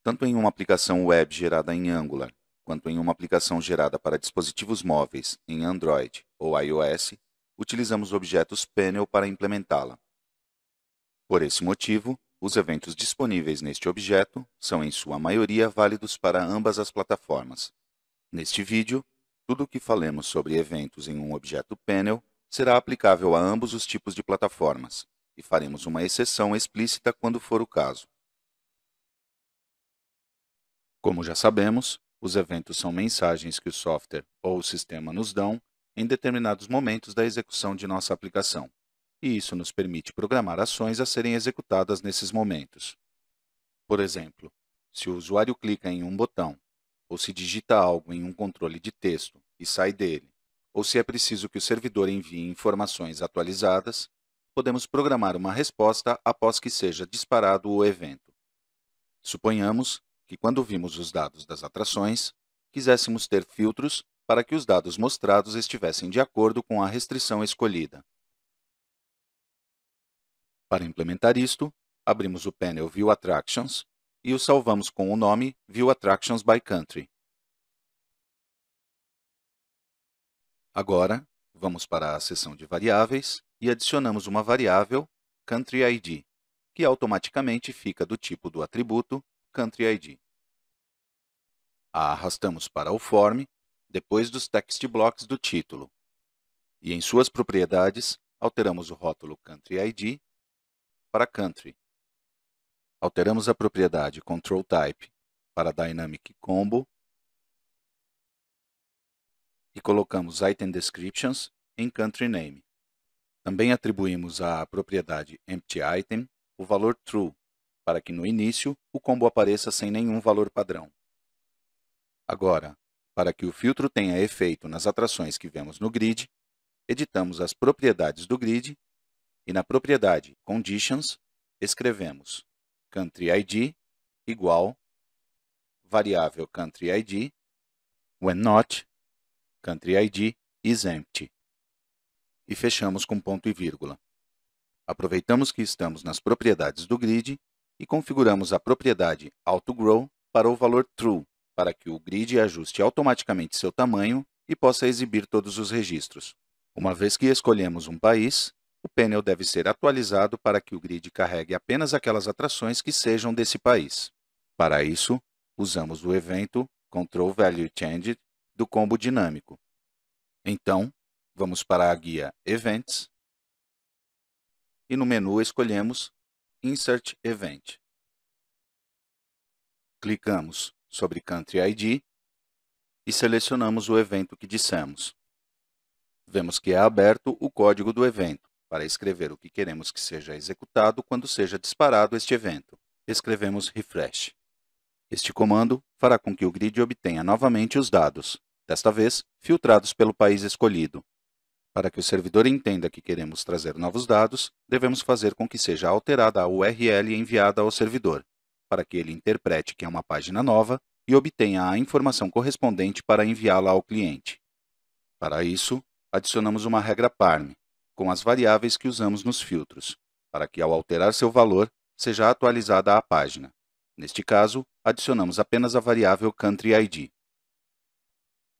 Tanto em uma aplicação web gerada em Angular, quanto em uma aplicação gerada para dispositivos móveis em Android ou iOS, utilizamos objetos Panel para implementá-la. Por esse motivo, os eventos disponíveis neste objeto são, em sua maioria, válidos para ambas as plataformas. Neste vídeo, tudo o que falemos sobre eventos em um objeto Panel será aplicável a ambos os tipos de plataformas, e faremos uma exceção explícita quando for o caso. Como já sabemos, os eventos são mensagens que o software ou o sistema nos dão em determinados momentos da execução de nossa aplicação, e isso nos permite programar ações a serem executadas nesses momentos. Por exemplo, se o usuário clica em um botão, ou se digita algo em um controle de texto e sai dele, ou se é preciso que o servidor envie informações atualizadas, podemos programar uma resposta após que seja disparado o evento. Suponhamos que, quando vimos os dados das atrações, quiséssemos ter filtros para que os dados mostrados estivessem de acordo com a restrição escolhida. Para implementar isto, abrimos o painel View Attractions e o salvamos com o nome View Attractions by Country. Agora, vamos para a seção de variáveis e adicionamos uma variável Country ID, que automaticamente fica do tipo do atributo Country ID. A arrastamos para o form, depois dos text blocks do título. E em suas propriedades, alteramos o rótulo Country ID para Country. Alteramos a propriedade Control Type para Dynamic Combo e colocamos Item Descriptions em Country Name. Também atribuímos à propriedade Empty Item o valor True, para que no início o combo apareça sem nenhum valor padrão. Agora, para que o filtro tenha efeito nas atrações que vemos no grid, editamos as propriedades do grid e na propriedade Conditions escrevemos Country ID igual variável Country ID when not Country ID is empty e fechamos com ponto e vírgula. Aproveitamos que estamos nas propriedades do grid e configuramos a propriedade AutoGrow para o valor True, para que o grid ajuste automaticamente seu tamanho e possa exibir todos os registros. Uma vez que escolhemos um país, o painel deve ser atualizado para que o grid carregue apenas aquelas atrações que sejam desse país. Para isso, usamos o evento Control Value Changed do combo dinâmico. Então, vamos para a guia Events e no menu escolhemos Insert Event. Clicamos sobre Country ID e selecionamos o evento que dissemos. Vemos que é aberto o código do evento, para escrever o que queremos que seja executado quando seja disparado este evento. Escrevemos Refresh. Este comando fará com que o grid obtenha novamente os dados, desta vez filtrados pelo país escolhido. Para que o servidor entenda que queremos trazer novos dados, devemos fazer com que seja alterada a URL enviada ao servidor, para que ele interprete que é uma página nova e obtenha a informação correspondente para enviá-la ao cliente. Para isso, adicionamos uma regra parm, com as variáveis que usamos nos filtros, para que, ao alterar seu valor, seja atualizada a página. Neste caso, adicionamos apenas a variável Country ID.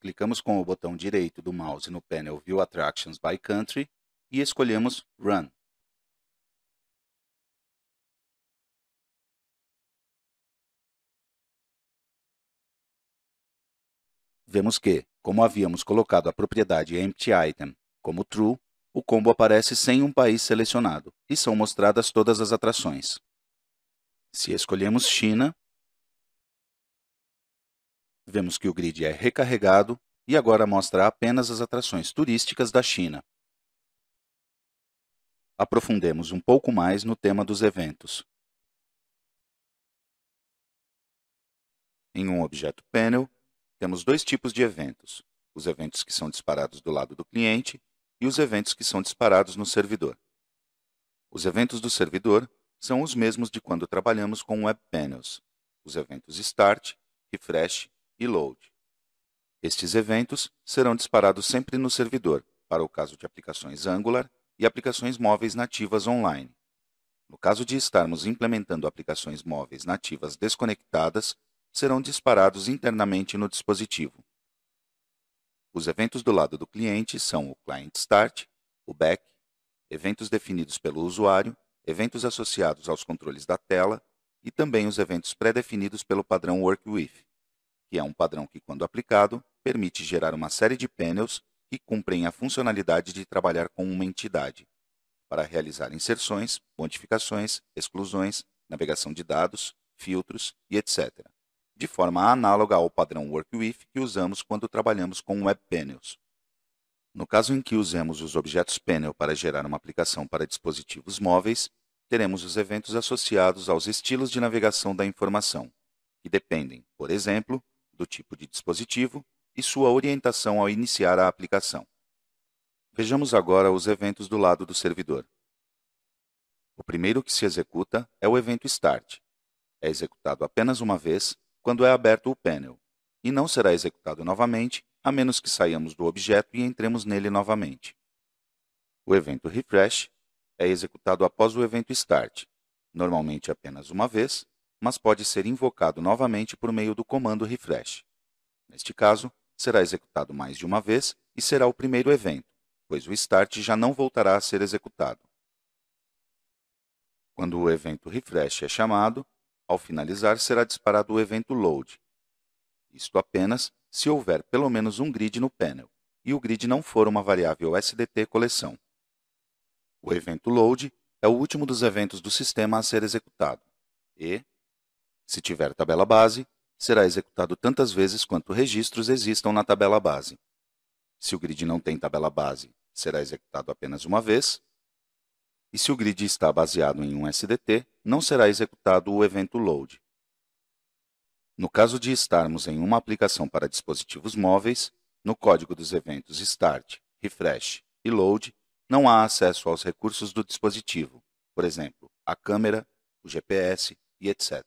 Clicamos com o botão direito do mouse no painel View Attractions by Country e escolhemos Run. Vemos que, como havíamos colocado a propriedade Empty Item como True, o combo aparece sem um país selecionado e são mostradas todas as atrações. Se escolhemos China, vemos que o grid é recarregado e agora mostra apenas as atrações turísticas da China. Aprofundemos um pouco mais no tema dos eventos. Em um objeto Panel, temos dois tipos de eventos: os eventos que são disparados do lado do cliente e os eventos que são disparados no servidor. Os eventos do servidor são os mesmos de quando trabalhamos com Web Panels, os eventos Start, Refresh e Load. Estes eventos serão disparados sempre no servidor, para o caso de aplicações Angular e aplicações móveis nativas online. No caso de estarmos implementando aplicações móveis nativas desconectadas, serão disparados internamente no dispositivo. Os eventos do lado do cliente são o Client Start, o Back, eventos definidos pelo usuário, eventos associados aos controles da tela e também os eventos pré-definidos pelo padrão Work With, que é um padrão que, quando aplicado, permite gerar uma série de panels que cumprem a funcionalidade de trabalhar com uma entidade, para realizar inserções, modificações, exclusões, navegação de dados, filtros e etc., de forma análoga ao padrão Work With que usamos quando trabalhamos com Web Panels. No caso em que usemos os objetos Panel para gerar uma aplicação para dispositivos móveis, teremos os eventos associados aos estilos de navegação da informação, que dependem, por exemplo, do tipo de dispositivo e sua orientação ao iniciar a aplicação. Vejamos agora os eventos do lado do servidor. O primeiro que se executa é o evento Start. É executado apenas uma vez quando é aberto o panel, e não será executado novamente a menos que saiamos do objeto e entremos nele novamente. O evento Refresh é executado após o evento Start, normalmente apenas uma vez, mas pode ser invocado novamente por meio do comando Refresh. Neste caso, será executado mais de uma vez e será o primeiro evento, pois o Start já não voltará a ser executado. Quando o evento Refresh é chamado, ao finalizar será disparado o evento Load. Isto apenas se houver pelo menos um grid no panel, e o grid não for uma variável SDT coleção. O evento Load é o último dos eventos do sistema a ser executado, e, se tiver tabela base, será executado tantas vezes quanto registros existam na tabela base. Se o grid não tem tabela base, será executado apenas uma vez. E se o grid está baseado em um SDT, não será executado o evento Load. No caso de estarmos em uma aplicação para dispositivos móveis, no código dos eventos Start, Refresh e Load, não há acesso aos recursos do dispositivo, por exemplo, a câmera, o GPS e etc.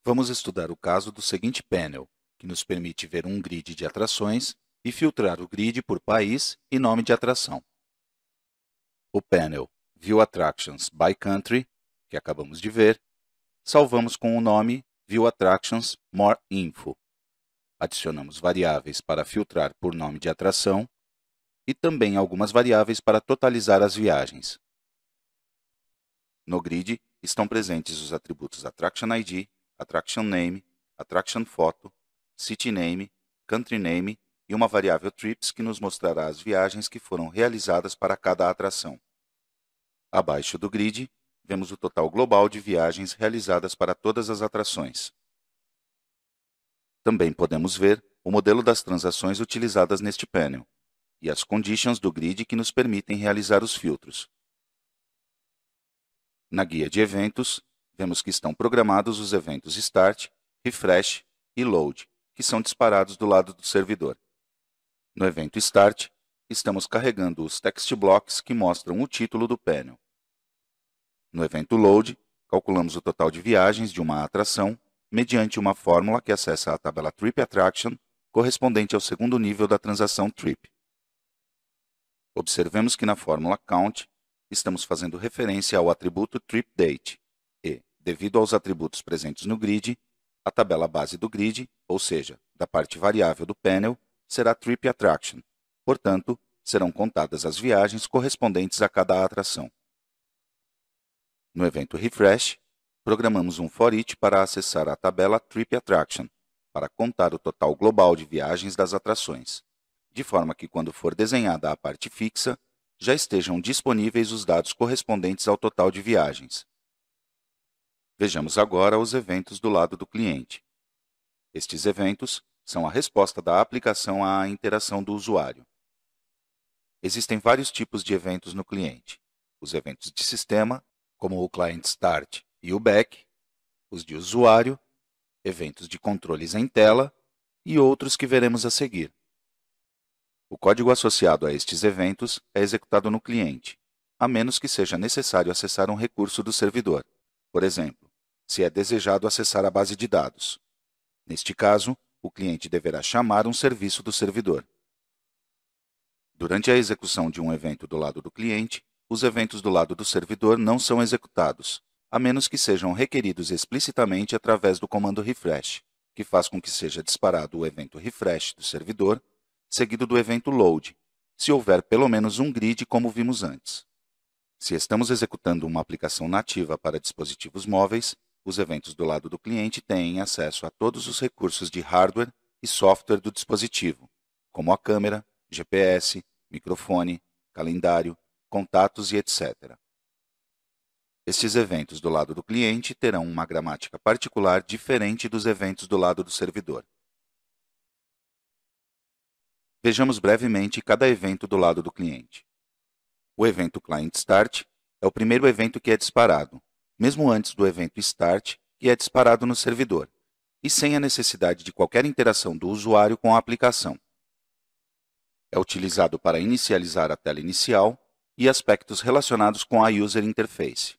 Vamos estudar o caso do seguinte panel, que nos permite ver um grid de atrações e filtrar o grid por país e nome de atração. O panel View Attractions by Country, que acabamos de ver, salvamos com o nome View Attractions More Info. Adicionamos variáveis para filtrar por nome de atração e também algumas variáveis para totalizar as viagens. No grid estão presentes os atributos Attraction ID, Attraction Name, Attraction Photo, City Name, Country Name e uma variável Trips que nos mostrará as viagens que foram realizadas para cada atração. Abaixo do grid, vemos o total global de viagens realizadas para todas as atrações. Também podemos ver o modelo das transações utilizadas neste painel e as conditions do grid que nos permitem realizar os filtros. Na guia de eventos, vemos que estão programados os eventos Start, Refresh e Load, que são disparados do lado do servidor. No evento Start, estamos carregando os text blocks que mostram o título do painel. No evento Load, calculamos o total de viagens de uma atração mediante uma fórmula que acessa a tabela Trip Attraction correspondente ao segundo nível da transação Trip. Observemos que na fórmula Count, estamos fazendo referência ao atributo Trip Date e, devido aos atributos presentes no grid, a tabela base do grid, ou seja, da parte variável do painel, será Trip Attraction. Portanto, serão contadas as viagens correspondentes a cada atração. No evento Refresh, programamos um for each para acessar a tabela Trip Attraction, para contar o total global de viagens das atrações, de forma que, quando for desenhada a parte fixa, já estejam disponíveis os dados correspondentes ao total de viagens. Vejamos agora os eventos do lado do cliente. Estes eventos são a resposta da aplicação à interação do usuário. Existem vários tipos de eventos no cliente. Os eventos de sistema, como o Client Start e o Back, os de usuário, eventos de controles em tela e outros que veremos a seguir. O código associado a estes eventos é executado no cliente, a menos que seja necessário acessar um recurso do servidor, por exemplo, se é desejado acessar a base de dados. Neste caso, o cliente deverá chamar um serviço do servidor. Durante a execução de um evento do lado do cliente, os eventos do lado do servidor não são executados, a menos que sejam requeridos explicitamente através do comando refresh, que faz com que seja disparado o evento refresh do servidor, seguido do evento load, se houver pelo menos um grid como vimos antes. Se estamos executando uma aplicação nativa para dispositivos móveis, os eventos do lado do cliente têm acesso a todos os recursos de hardware e software do dispositivo, como a câmera, GPS, microfone, calendário, contatos e etc. Estes eventos do lado do cliente terão uma gramática particular diferente dos eventos do lado do servidor. Vejamos brevemente cada evento do lado do cliente. O evento Client Start é o primeiro evento que é disparado, mesmo antes do evento Start, que é disparado no servidor, e sem a necessidade de qualquer interação do usuário com a aplicação. É utilizado para inicializar a tela inicial e aspectos relacionados com a User Interface.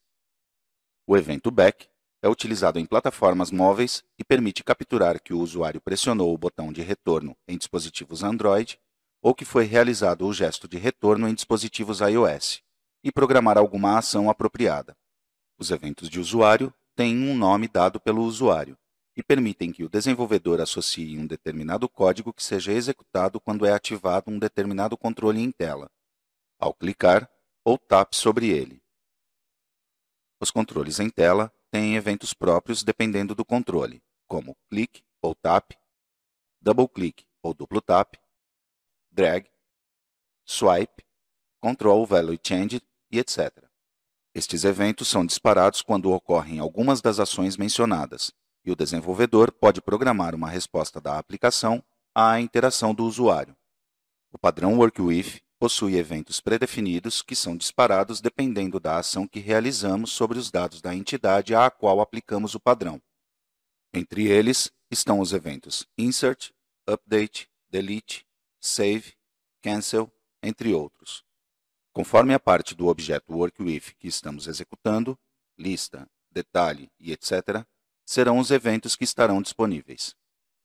O evento Back é utilizado em plataformas móveis e permite capturar que o usuário pressionou o botão de retorno em dispositivos Android ou que foi realizado o gesto de retorno em dispositivos iOS, e programar alguma ação apropriada. Os eventos de usuário têm um nome dado pelo usuário e permitem que o desenvolvedor associe um determinado código que seja executado quando é ativado um determinado controle em tela, ao clicar ou tap sobre ele. Os controles em tela têm eventos próprios dependendo do controle, como click ou tap, double click ou duplo tap, drag, swipe, control value change e etc. Estes eventos são disparados quando ocorrem algumas das ações mencionadas, e o desenvolvedor pode programar uma resposta da aplicação à interação do usuário. O padrão WorkWith possui eventos predefinidos que são disparados dependendo da ação que realizamos sobre os dados da entidade à qual aplicamos o padrão. Entre eles estão os eventos Insert, Update, Delete, Save, Cancel, entre outros. Conforme a parte do objeto WorkWith que estamos executando, lista, detalhe e etc., serão os eventos que estarão disponíveis.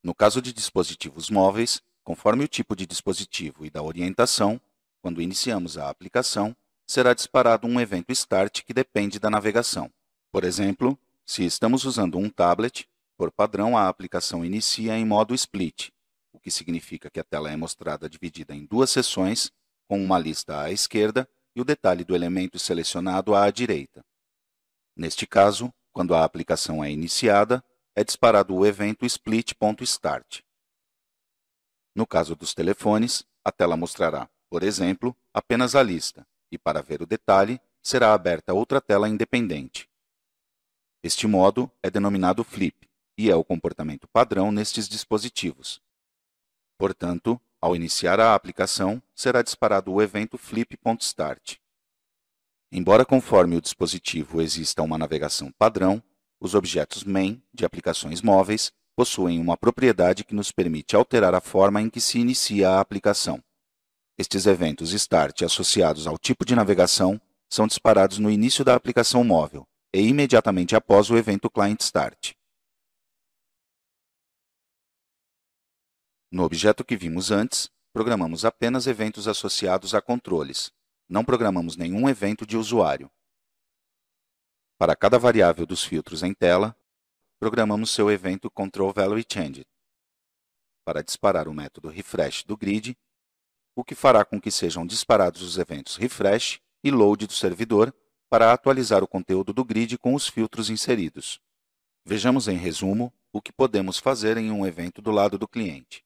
No caso de dispositivos móveis, conforme o tipo de dispositivo e da orientação, quando iniciamos a aplicação, será disparado um evento Start que depende da navegação. Por exemplo, se estamos usando um tablet, por padrão a aplicação inicia em modo Split, o que significa que a tela é mostrada dividida em duas seções, com uma lista à esquerda e o detalhe do elemento selecionado à direita. Neste caso, quando a aplicação é iniciada, é disparado o evento split.start. No caso dos telefones, a tela mostrará, por exemplo, apenas a lista, e para ver o detalhe, será aberta outra tela independente. Este modo é denominado Flip, e é o comportamento padrão nestes dispositivos. Portanto, ao iniciar a aplicação, será disparado o evento flip.start. Embora conforme o dispositivo exista uma navegação padrão, os objetos main de aplicações móveis possuem uma propriedade que nos permite alterar a forma em que se inicia a aplicação. Estes eventos start associados ao tipo de navegação são disparados no início da aplicação móvel e imediatamente após o evento client start. No objeto que vimos antes, programamos apenas eventos associados a controles. Não programamos nenhum evento de usuário. Para cada variável dos filtros em tela, programamos seu evento control_value_change para disparar o método refresh do grid, o que fará com que sejam disparados os eventos refresh e load do servidor para atualizar o conteúdo do grid com os filtros inseridos. Vejamos em resumo o que podemos fazer em um evento do lado do cliente.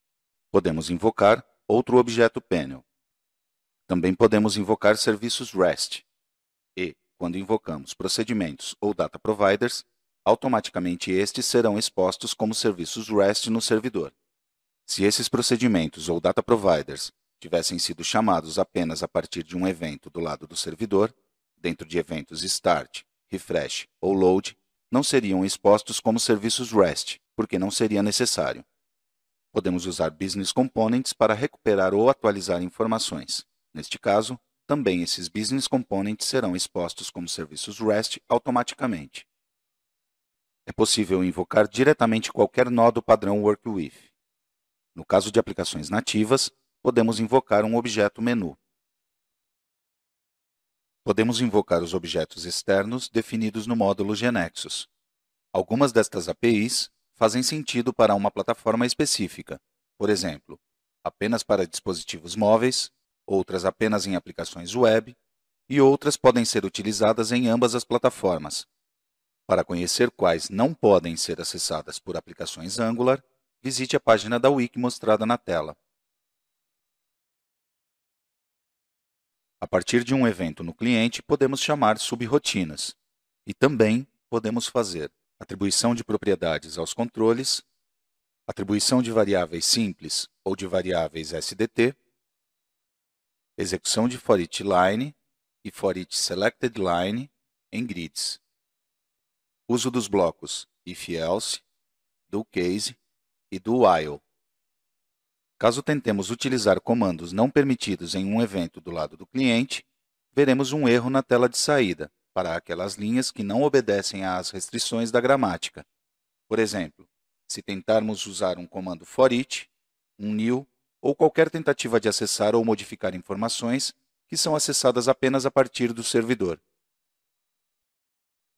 Podemos invocar outro objeto panel. Também podemos invocar serviços REST. E, quando invocamos procedimentos ou data providers, automaticamente estes serão expostos como serviços REST no servidor. Se esses procedimentos ou data providers tivessem sido chamados apenas a partir de um evento do lado do servidor, dentro de eventos start, refresh ou load, não seriam expostos como serviços REST, porque não seria necessário. Podemos usar Business Components para recuperar ou atualizar informações. Neste caso, também esses Business Components serão expostos como serviços REST automaticamente. É possível invocar diretamente qualquer nó do padrão WorkWith. No caso de aplicações nativas, podemos invocar um objeto menu. Podemos invocar os objetos externos definidos no módulo GNexus. Algumas destas APIs fazem sentido para uma plataforma específica, por exemplo, apenas para dispositivos móveis, outras apenas em aplicações web, e outras podem ser utilizadas em ambas as plataformas. Para conhecer quais não podem ser acessadas por aplicações Angular, visite a página da Wiki mostrada na tela. A partir de um evento no cliente, podemos chamar subrrotinas e também podemos fazer atribuição de propriedades aos controles, atribuição de variáveis simples ou de variáveis SDT, execução de ForEachLine e ForEachSelectedLine em grids, uso dos blocos if-else, do-case e do-while. Caso tentemos utilizar comandos não permitidos em um evento do lado do cliente, veremos um erro na tela de saída para aquelas linhas que não obedecem às restrições da gramática. Por exemplo, se tentarmos usar um comando forEach, um new ou qualquer tentativa de acessar ou modificar informações que são acessadas apenas a partir do servidor.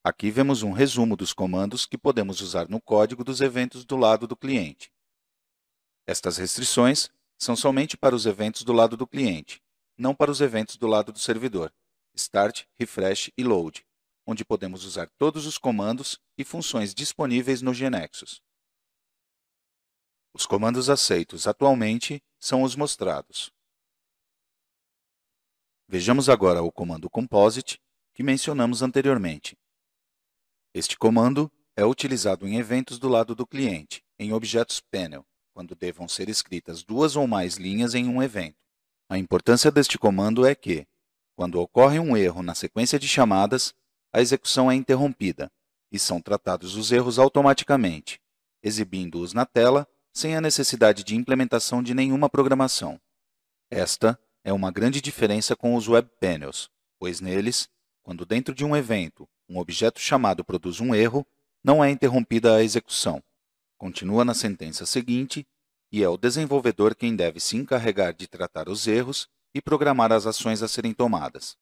Aqui vemos um resumo dos comandos que podemos usar no código dos eventos do lado do cliente. Estas restrições são somente para os eventos do lado do cliente, não para os eventos do lado do servidor, Start, Refresh e Load, onde podemos usar todos os comandos e funções disponíveis no GNexus. Os comandos aceitos atualmente são os mostrados. Vejamos agora o comando composite, que mencionamos anteriormente. Este comando é utilizado em eventos do lado do cliente, em objetos panel, quando devam ser escritas duas ou mais linhas em um evento. A importância deste comando é que, quando ocorre um erro na sequência de chamadas, a execução é interrompida e são tratados os erros automaticamente, exibindo-os na tela sem a necessidade de implementação de nenhuma programação. Esta é uma grande diferença com os Web Panels, pois neles, quando dentro de um evento um objeto chamado produz um erro, não é interrompida a execução. Continua na sentença seguinte e é o desenvolvedor quem deve se encarregar de tratar os erros e programar as ações a serem tomadas.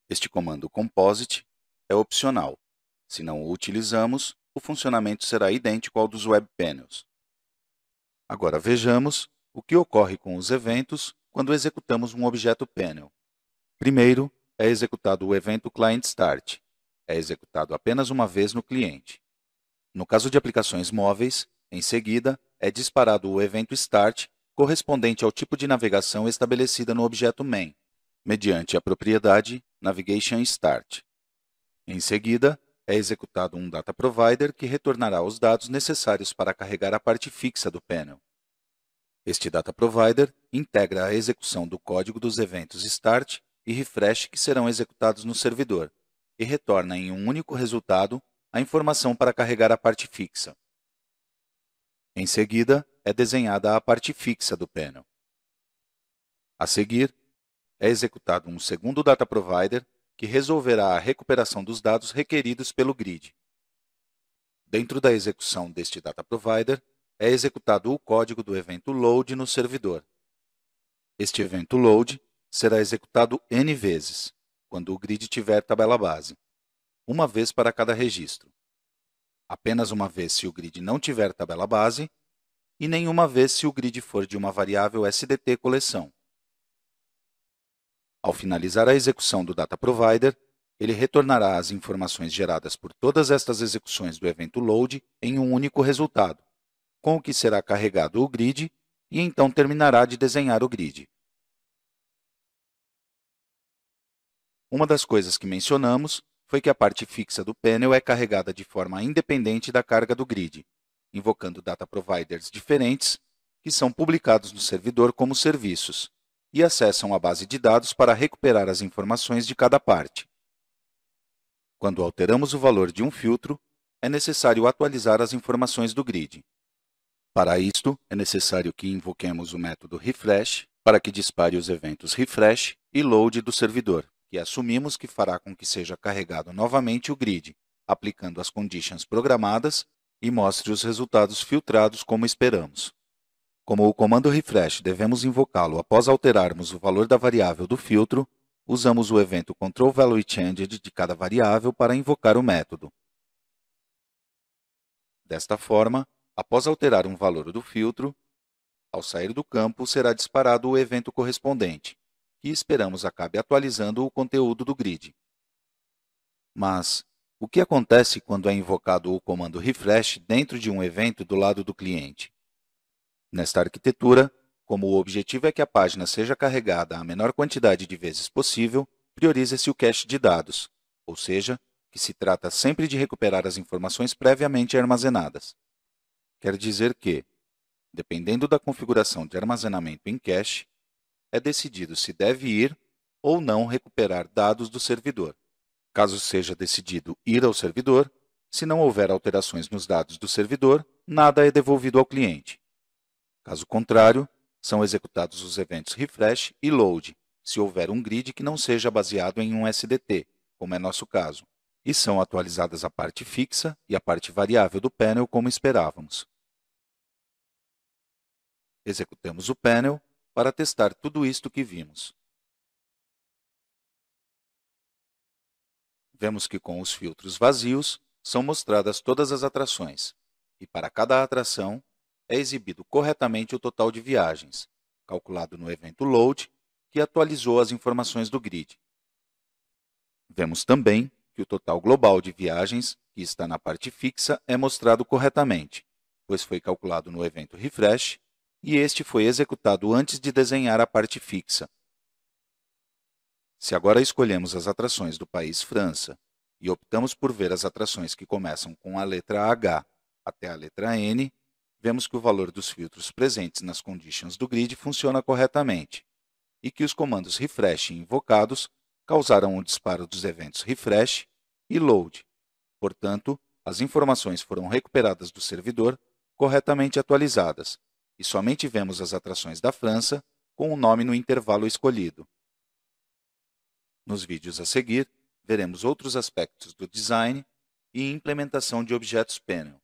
Este comando composite é opcional. Se não o utilizamos, o funcionamento será idêntico ao dos Web Panels. Agora vejamos o que ocorre com os eventos quando executamos um objeto panel. Primeiro, é executado o evento client_start. É executado apenas uma vez no cliente. No caso de aplicações móveis, em seguida, é disparado o evento start correspondente ao tipo de navegação estabelecida no objeto main, mediante a propriedade navigationStart. Em seguida, é executado um data provider que retornará os dados necessários para carregar a parte fixa do panel. Este data provider integra a execução do código dos eventos start e refresh que serão executados no servidor e retorna em um único resultado a informação para carregar a parte fixa. Em seguida, é desenhada a parte fixa do panel. A seguir, é executado um segundo data provider que resolverá a recuperação dos dados requeridos pelo grid. Dentro da execução deste data provider, é executado o código do evento load no servidor. Este evento load será executado N vezes, quando o grid tiver tabela base, uma vez para cada registro. Apenas uma vez se o grid não tiver tabela base e nenhuma vez se o grid for de uma variável SDT coleção. Ao finalizar a execução do data provider, ele retornará as informações geradas por todas estas execuções do evento load em um único resultado, com o que será carregado o grid e então terminará de desenhar o grid. Uma das coisas que mencionamos foi que a parte fixa do panel é carregada de forma independente da carga do grid, invocando data providers diferentes que são publicados no servidor como serviços e acessam a base de dados para recuperar as informações de cada parte. Quando alteramos o valor de um filtro, é necessário atualizar as informações do grid. Para isto, é necessário que invoquemos o método refresh para que dispare os eventos refresh e load do servidor, que assumimos que fará com que seja carregado novamente o grid, aplicando as conditions programadas e mostre os resultados filtrados como esperamos. Como o comando refresh devemos invocá-lo após alterarmos o valor da variável do filtro, usamos o evento controlValueChanged de cada variável para invocar o método. Desta forma, após alterar um valor do filtro, ao sair do campo será disparado o evento correspondente, que esperamos acabe atualizando o conteúdo do grid. Mas, o que acontece quando é invocado o comando refresh dentro de um evento do lado do cliente? Nesta arquitetura, como o objetivo é que a página seja carregada a menor quantidade de vezes possível, prioriza-se o cache de dados, ou seja, que se trata sempre de recuperar as informações previamente armazenadas. Quer dizer que, dependendo da configuração de armazenamento em cache, é decidido se deve ir ou não recuperar dados do servidor. Caso seja decidido ir ao servidor, se não houver alterações nos dados do servidor, nada é devolvido ao cliente. Caso contrário, são executados os eventos refresh e load, se houver um grid que não seja baseado em um SDT, como é nosso caso, e são atualizadas a parte fixa e a parte variável do panel como esperávamos. Executamos o panel para testar tudo isto que vimos. Vemos que com os filtros vazios são mostradas todas as atrações, e para cada atração é exibido corretamente o total de viagens, calculado no evento load, que atualizou as informações do grid. Vemos também que o total global de viagens, que está na parte fixa, é mostrado corretamente, pois foi calculado no evento refresh, e este foi executado antes de desenhar a parte fixa. Se agora escolhemos as atrações do país França e optamos por ver as atrações que começam com a letra H até a letra N, vemos que o valor dos filtros presentes nas conditions do grid funciona corretamente e que os comandos refresh invocados causaram o disparo dos eventos refresh e load. Portanto, as informações foram recuperadas do servidor corretamente atualizadas e somente vemos as atrações da França com o nome no intervalo escolhido. Nos vídeos a seguir, veremos outros aspectos do design e implementação de objetos panel.